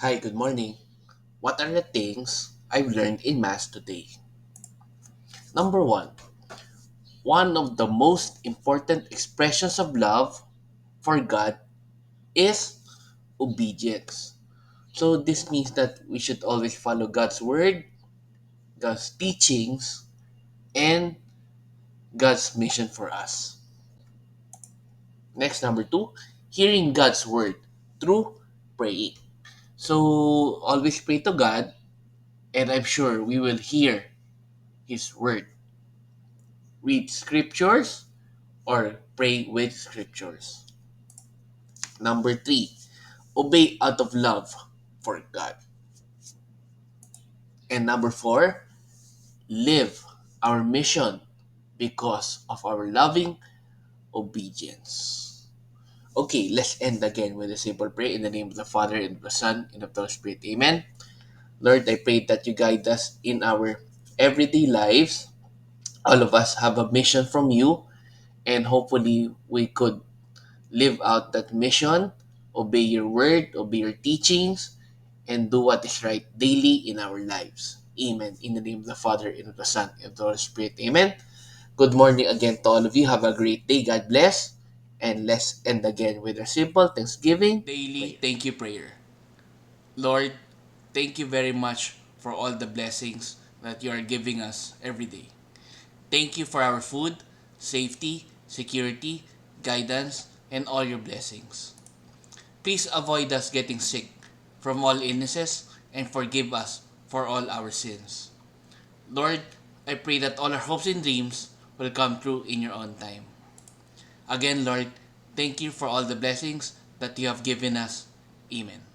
Hi, good morning. What are the things I've learned in Mass today? Number one of the most important expressions of love for God is obedience. So, this means that we should always follow God's word, God's teachings, and God's mission for us. Next, number two, hearing God's word through praying. So, always pray to God, and I'm sure we will hear His word. Read scriptures or pray with scriptures. Number three, obey out of love for God. And number four, live our mission because of our loving obedience. Okay, let's end again with a simple prayer in the name of the Father and of the Son and of the Holy Spirit. Amen. Lord, I pray that you guide us in our everyday lives. All of us have a mission from you, and hopefully we could live out that mission, obey your word, obey your teachings, and do what is right daily in our lives. Amen. In the name of the Father, and of the Son, and of the Holy Spirit. Amen. Good morning again to all of you. Have a great day. God bless. And let's end again with a simple thanksgiving Daily prayer. thank you prayer. Lord, thank you very much for all the blessings that you are giving us every day. Thank you for our food, safety, security, guidance, and all your blessings. Please avoid us getting sick from all illnesses and forgive us for all our sins. Lord, I pray that all our hopes and dreams will come true in your own time. Again, Lord, thank you for all the blessings that you have given us. Amen.